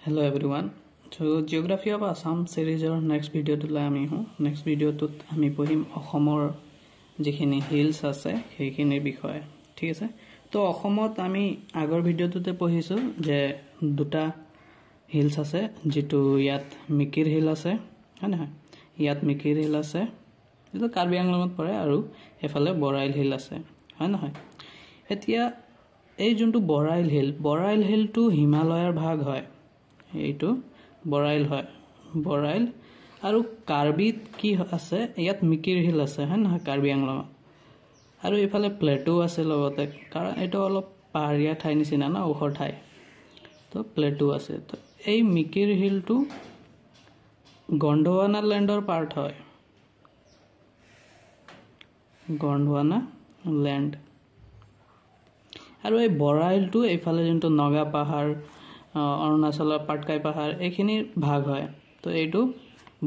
Hello everyone. So Geography of Assam series or next video to la ami hu. Next video to ami pohim Asamor jikhini hills ase heikini bikhoye. ঠিক আছে তো অসমত আমি আগৰ ভিডিওটোতে পঢ়িছো যে দুটা হিলস আছে যেটো ইয়াত মিকিৰ হিল আছে হয় না ইয়াত মিকিৰ হিল আছে এটো কাৰ্বি আংলমত পৰে আৰু এফালে বৰাইল হিল আছে হয় না এতিয়া এই যোনটো বৰাইল হিলটো হিমালয়ৰ ভাগ হয় এইটো বৰাইল হয় বৰাইল আৰু কাৰ্বিত কি আছে ইয়াত মিকিৰ হিল আছে হয় না কাৰ্বি আংলমত আৰু এফালে প্লেটো আছে লগতে কাৰণ এটা অলপ পাহাৰীয়া ঠাই নিচিনা না ওখৰ ঠাই তো প্লেটো আছে তো এই মিকিৰ হিলটো গণ্ডৱানা ল্যান্ডৰ পাৰ্ট হয় গণ্ডৱানা ল্যান্ড আৰু এই বৰাইলটো এফালে যোনটো নগা পাহাৰ অৰুণাচলৰ পাটকাই পাহাৰ এখিনিৰ ভাগ হয় তো এইটো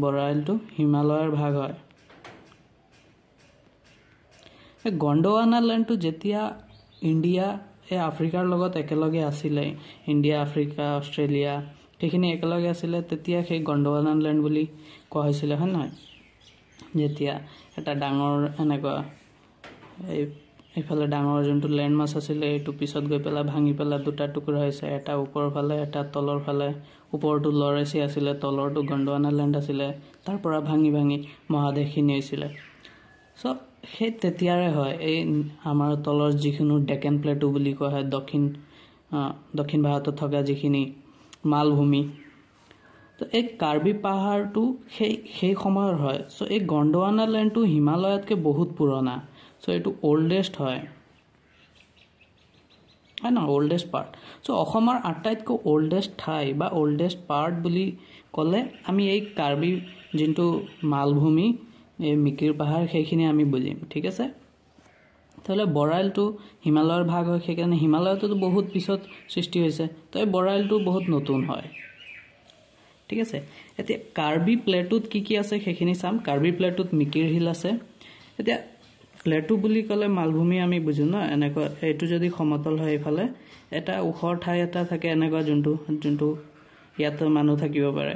বৰাইলটো হিমালয়ৰ ভাগ হয় গণ্ডৱানা ল্যান্ডটো যেতিয়া ইন্ডিয়া এ আফ্ৰিকাৰ লগত একেলগে আছিল ইন্ডিয়া আফ্ৰিকা অষ্ট্ৰেলিয়া এখিনি একেলগে আছিল তেতিয়া সেই গণ্ডৱানা ল্যান্ড বুলি কোৱা হৈছিল হয় নহয় যেতিয়া এটা ডাঙৰ এনেকুৱা এইফালে ডাঙৰ যোনটো ল্যান্ড মাছ আছিল এইটো পিছত গৈ পেলা ভাঙি পেলা দুটা টুকুৰা হৈছে এটা ওপৰৰ ফালে এটা তলৰ ফালে ওপৰটো লৰেছি আছিল তলৰটো গণ্ডৱানা ল্যান্ড আছিল তাৰ পৰা ভাঙি মহাদেশখিনি হৈছিল সো হে তেতিয়াৰে হয় এই আমাৰ তলৰ যিখিনি ডেকেন প্লেটো বুলি কোৱা হয় দক্ষিণ ভাৰতত থকা যিখিনি মালভূমি তো এই কাৰ্বি পাহাৰটো সেই সময়ৰ হয় সো এই গণ্ডৱানা ল্যান্ডটো হিমালয়তকে বহুত পুৰণা সো এটো ওল্ডেষ্ট হয় না ওল্ডেষ্ট পাৰ্ট সো অসমৰ আটাইতকৈ ওল্ডেষ্ট ঠাই বা ওল্ডেষ্ট পাৰ্ট বুলি ক'লে আমি এই কাৰ্বি যিটো মালভূমি এই মিকিৰ পাহাৰ সেইখিনি আমি বুজিম ঠিক আছে তাহলে বৰাইলটো হিমালয়ৰ ভাগ হয় সেইকাৰণে হিমালয়টো বহুত পিছত সৃষ্টি হৈছে তো এই বৰাইলটো বহুত নতুন হয় ঠিক আছে এতিয়া কাৰ্বি প্লেটুত কি আছে সেইখিনি চাম কাৰ্বি প্লেটুত মিকিৰ হিল আছে এতিয়া প্লেটু বুলি ক'লে মালভূমি আমি বুজো না এনেকুৱা এইটো যদি সমতল হয় ইফালে এটা ওখৰ ঠাই এটা থাকে এনেকুৱা যোনটো ইয়াত মানুহ থাকিব পাৰে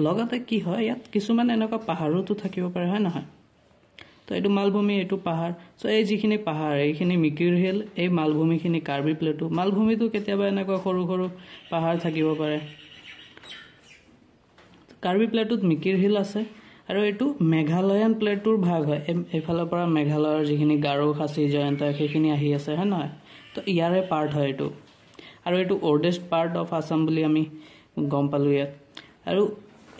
লগতে কি হয় ইয়াত কিছুমান এনেকুৱা পাহাৰতো থাকিব পাৰে হয় নহয় তো এইটো মালভূমি এইটো পাহাৰ সো এই যিখিনি পাহাৰ এইখিনি মিকিৰ হিল এই মালভূমিখিনি কাৰ্বি প্লেটু মালভূমিটো কেতিয়াবা এনেকুৱা সৰু সৰু পাহাৰ থাকিব পাৰে কাৰ্বি প্লেটুত মিকিৰ হিল আছে আৰু এইটো মেঘালয়ান প্লেটুৰ ভাগ হয় এফালৰ পৰা মেঘালয়ৰ যিখিনি গাৰো খাসী জয়ন্ত সেইখিনি আহি আছে হয় নহয় তো ইয়াৰে পাৰ্ট হয় এইটো আৰু এইটো ওল্ডেষ্ট পাৰ্ট অফ আসাম বুলি আমি গম পালো ইয়াত আৰু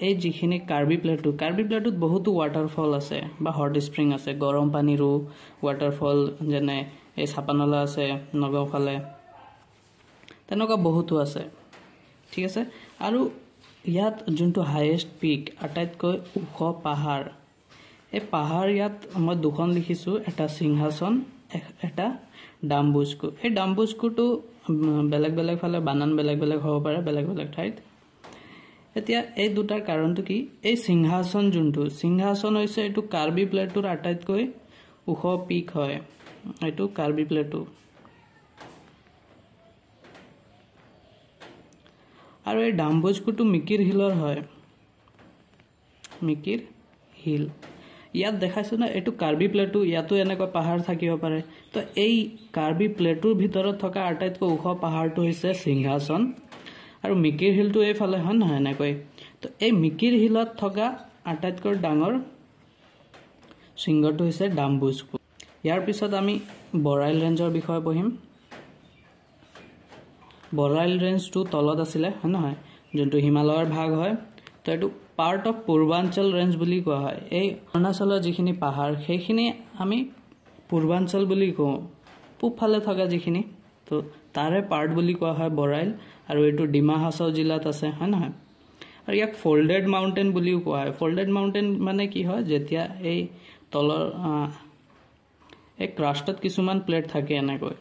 এই যিখিনি কাৰ্বি প্লেটুত বহুতো ওয়াটাৰফল আছে বা হট স্প্ৰিং আছে গৰম পানীৰো ওয়াটাৰফল যেনে এই সাপানলা আছে নগাঁওফালে তেনেকুৱা বহুতো আছে ঠিক আছে আৰু ইয়াত যোনটো হাইয়েষ্ট পিক আটাইতকৈ ওখ পাহাৰ এই পাহাৰ ইয়াত মই দুখন লিখিছো এটা সিংহাসন এটা ডাম্বুস্কু এই ডাম্বুস্কুটো বেলেগ ফালে বানান বেলেগ হ'ব পাৰে বেলেগ ঠাইত এতিয়া এই দুটাৰ কাৰণটো কি এই সিংহাসন হৈছে এটো কাৰ্বি প্লেটুৰ আটাইতকৈ ওখ পিক হয় এটো কাৰ্বি প্লেটু আৰু এই ডাম্বুস্কুটো মিকিৰ হিলৰ হয় মিকিৰ হিল ইয়াত দেখাইছো না এটো কাৰ্বি প্লেটু ইয়াতো এনেকুৱা পাহাৰ থাকিব পাৰে তো এই কাৰ্বি প্লেটুৰ ভিতৰত থকা আটাইতকৈ ওখ পাহাৰটো হৈছে সিংহাসন আৰু মিকিৰ হিলটো এইফালে হয় নহয় এনেকৈ তো এই মিকিৰ হিলত থকা আটাইতকৈ ডাঙৰ শৃংগটো হৈছে ডাম্বুস্কু ইয়াৰ পিছত আমি বৰাইল ৰেঞ্জৰ বিষয়ে পঢ়িম বৰাইল ৰেঞ্জটো তলত আছিলে হয় নহয় যোনটো হিমালয়ৰ ভাগ হয় তো এটো পাৰ্ট অফ পূৰ্বাঞ্চল ৰেঞ্জ বুলি কোৱা হয় এই অৰুণাচলৰ যিখিনি পাহাৰ সেইখিনি আমি পূৰ্বাঞ্চল বুলি কওঁ পূবফালে থকা যিখিনি তো তাৰে পাৰ্ট বুলি কোৱা হয় বৰাইল আৰু এটো ডিমা হাছাও জিলাত আছে হয় নহয় আৰু ইয়াক ফোল্ডেড মাউন্টেন বুলিও কোৱা হয় ফোল্ডেড মাউন্টেন মানে কি হয় যেতিয়া এই তলৰ এই ক্ৰাষ্টত কিছুমান প্লেট থাকে এনেকৈ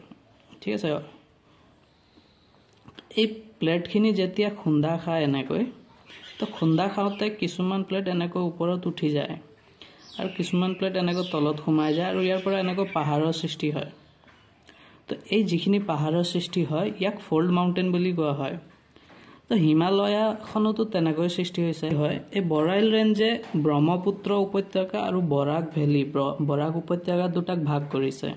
ঠিক আছে এই প্লেটখিনি যেতিয়া খুন্দা খায় এনেকৈ তো খুন্দা খাওঁতে কিছুমান প্লেট এনেকৈ ওপৰত উঠি যায় আৰু কিছুমান প্লেট এনেকৈ তলত সোমাই যায় আৰু ইয়াৰ পৰা এনেকৈ পাহাৰৰ সৃষ্টি হয় তো এই যিখিনি পাহাৰৰ সৃষ্টি হয় ইয়াক ফোল্ড মাউন্টেন বুলি কোৱা হয় তো হিমালয়াখনতো তেনেকৈ সৃষ্টি হৈছে হয় এই বৰাইল ৰেঞ্জে ব্ৰহ্মপুত্ৰ উপত্যকা আৰু বৰাক ভেলী বৰাক উপত্যকা দুটাক ভাগ কৰিছে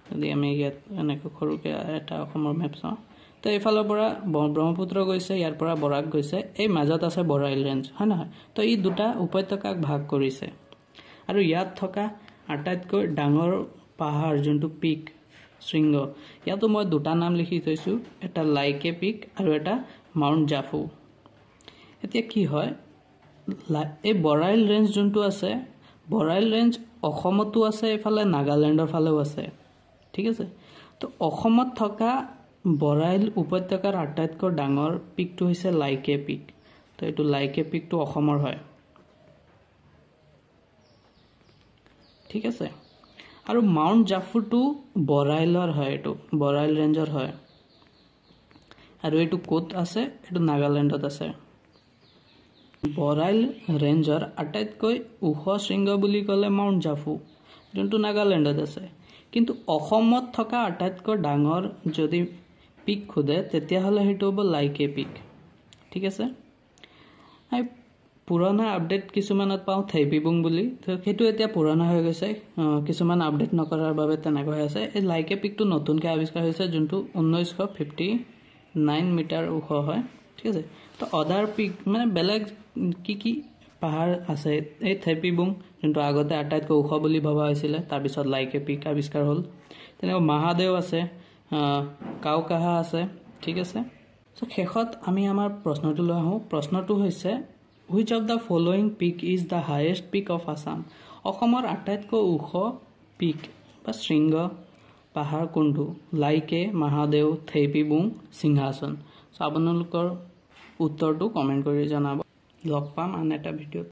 যদি আমি ইয়াত এনেকৈ সৰুকৈ এটা অসমৰ মেপ চাওঁ তো এইফালৰ পৰা ব্ৰহ্মপুত্ৰ গৈছে ইয়াৰ পৰা বৰাক গৈছে এই মাজত আছে বৰাইল ৰেঞ্জ হয় নহয় তো এই দুটা উপত্যকাক ভাগ কৰিছে আৰু ইয়াত থকা আটাইতকৈ ডাঙৰ পাহাৰ যোনটো পিক শৃংগ ইয়াতো মই দুটা নাম লিখি থৈছো এটা লাইকে পিক আৰু এটা মাউণ্ট জাফু এতিয়া কি হয় এই বৰাইল ৰেঞ্জ যোনটো আছে বৰাইল ৰেঞ্জ অসমতো আছে এফালে নাগালেণ্ডৰ ফালেও আছে ঠিক আছে তো অসমত থকা বৰাইল উপত্যকাৰ আটাইতকৈ ডাঙৰ পিকটো হৈছে লাইকে পিক তো এইটো লাইকে পিকটো অসমৰ হয় ঠিক আছে আৰু মাউণ্ট জাফুটো বৰাইলৰ হয় এইটো বৰাইল ৰেঞ্জৰ হয় আৰু এইটো কোত আছে এইটো নাগালেণ্ডত আছে বৰাইল ৰেঞ্জৰ আটাইতকৈ ওখ শৃংগ বুলি ক'লে মাউণ্ট জাফু যোনটো নাগালেণ্ডত আছে কিন্তু অসমত থকা আটাইতকৈ ডাঙৰ যদি পিক খুদে তেতিয়াহ'লে সেইটো হ'ব লাইকে পিক ঠিক আছে পুৰণা আপডেট কিছুমানত পাওঁ থেইপিবুং বুলি সেইটো এতিয়া পুৰণা হৈ গৈছে কিছুমান আপডেট নকৰাৰ বাবে তেনেকৈ আছে এই লাইকে পিকটো নতুনকৈ আৱিষ্কাৰ হৈছে যোনটো 1959 মিটাৰ ওখ হয় ঠিক আছে তো অদাৰ পিক মানে বেলেগ কি পাহাৰ আছে এই থেইপিবুং যোনটো আগতে আটাইতকৈ ওখ বুলি ভবা হৈছিলে তাৰপিছত লাইকে পিক আৱিষ্কাৰ হ'ল তেনেকৈ মহাদেও আছে কাউকাহা আছে ঠিক আছে সো শেষত আমি আমাৰ প্ৰশ্নটো লৈ আহোঁ প্ৰশ্নটো হৈছে Which of the following peak is the highest peak of Assam? অসমৰ আটাইতকৈ ওখ পিক বা শৃংগ পাহাৰ কোনটো লাইকে মহাদেও থেইপিবুং সিংহাসন সো আপোনালোকৰ উত্তৰটো কমেন্ট কৰি জনাব লগ পাম আন এটা ভিডিঅ'